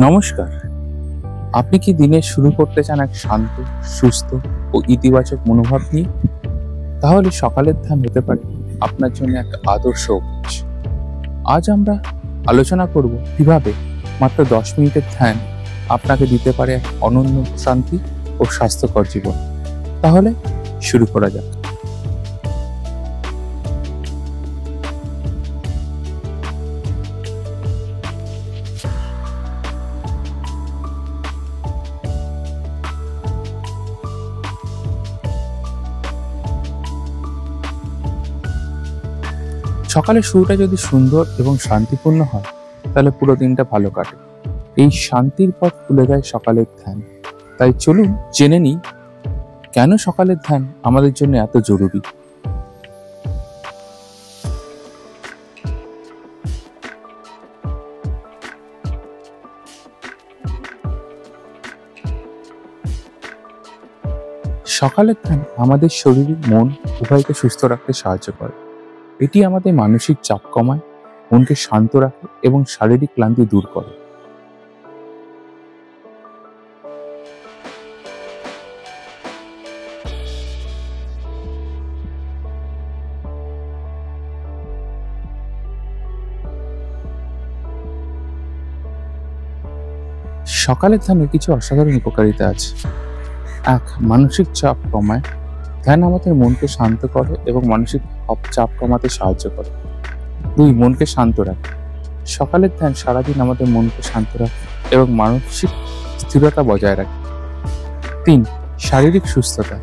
নমস্কার। আপনি কি দিনের শুরু করতে চান এক শান্ত, সুস্থ ও ইতিবাচক মনোভাব নিয়ে? তাহলে সকালের ধ্যান হতে পারে আপনার জন্য এক আদর্শ অভ্যাস। আজ আমরা আলোচনা করব কিভাবে মাত্র 10 মিনিটের ধ্যান আপনাকে দিতে পারে এক অনন্য শান্তি ও স্বাস্থ্যকর জীবন। তাহলে শুরু করা যাক। সকালের শুরুটা যদি সুন্দর এবং শান্তিপূর্ণ হয়, তাহলে পুরো দিনটা ভালো কাটে। এই শান্তির পথ খুলে দেয় সকালের ধ্যান। তাই চলুন জেনে নিই কেন সকালের ধ্যান আমাদের জন্য এত জরুরি। সকালের ধ্যান আমাদের শরীর, মন উভয়কে সুস্থ রাখতে সাহায্য করে। এটি আমাদের মানসিক চাপ কমায়, মনকে শান্ত রাখে এবং শারীরিক ক্লান্তি দূর করে। সকালের ধ্যানের কিছু অসাধারণ উপকারিতা আছে। 1. মানসিক চাপ কমায়। ধ্যান আমাদের মনকে শান্ত করে এবং মানসিক চাপ কমাতে সাহায্য করে। 2. মনকে শান্ত রাখে। সকালের ধ্যান সারাদিন আমাদের মনকে শান্ত রাখে এবং মানসিক স্থিরতা বজায় রাখে। 3. শারীরিক সুস্থতা।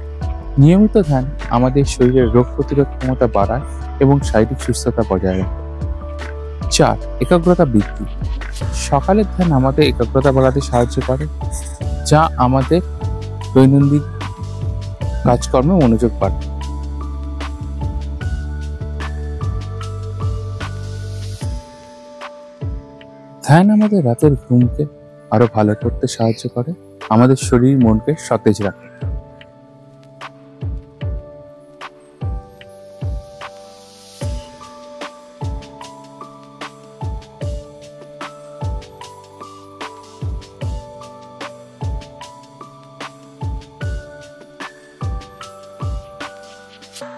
নিয়মিত ধ্যান আমাদের শরীরের রোগ প্রতিরোধ ক্ষমতা বাড়ায় এবং শারীরিক সুস্থতা বজায় রাখে। 4. একাগ্রতা বৃদ্ধি। সকালের ধ্যান আমাদের একাগ্রতা বাড়াতে সাহায্য করে, যা আমাদের দৈনন্দিন কাজকর্মে মনোযোগ বাড়ায়। ধ্যান আমাদের রাতের ঘুমকে আরো ভালো করতে সাহায্য করে, আমাদের শরীর মনকে সতেজ রাখে।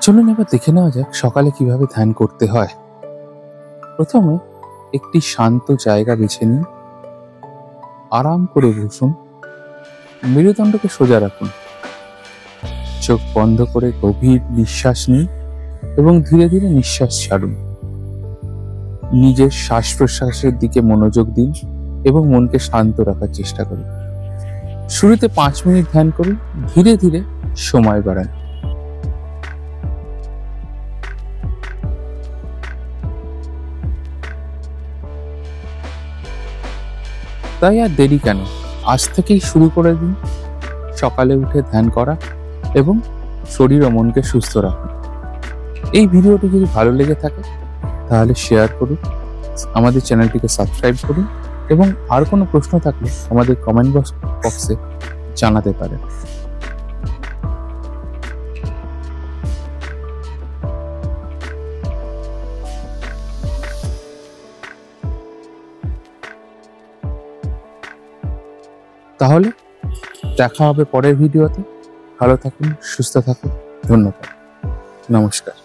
চলুন এবার দেখে নেওয়া যাক সকালে কিভাবে ধ্যান করতে হয়। প্রথমে একটি শান্ত জায়গা বেছে নিন। আরাম করে বসুন। মেরুদণ্ডকে সোজা রাখুন। চোখ বন্ধ করে গভীর নিঃশ্বাস নিন এবং ধীরে ধীরে নিঃশ্বাস ছাড়ুন। নিজের শ্বাস প্রশ্বাসের দিকে মনোযোগ দিন এবং মনকে শান্ত রাখার চেষ্টা করুন। শুরুতে 5 মিনিট ধ্যান করুন, ধীরে ধীরে সময় বাড়ান। তাই আর দেরি কেন, আজ থেকেই শুরু করে দিন সকালে উঠে ধ্যান করা এবং শরীর ও মনকে সুস্থ রাখুন। এই ভিডিওটি যদি ভালো লেগে থাকে তাহলে শেয়ার করুন, আমাদের চ্যানেলটিকে সাবস্ক্রাইব করুন এবং আর কোনো প্রশ্ন থাকলে আমাদের কমেন্ট বক্সে জানাতে পারেন। তাহলে দেখা হবে পরের ভিডিওতে। ভালো থাকুন, সুস্থ থাকুন। ধন্যবাদ। নমস্কার।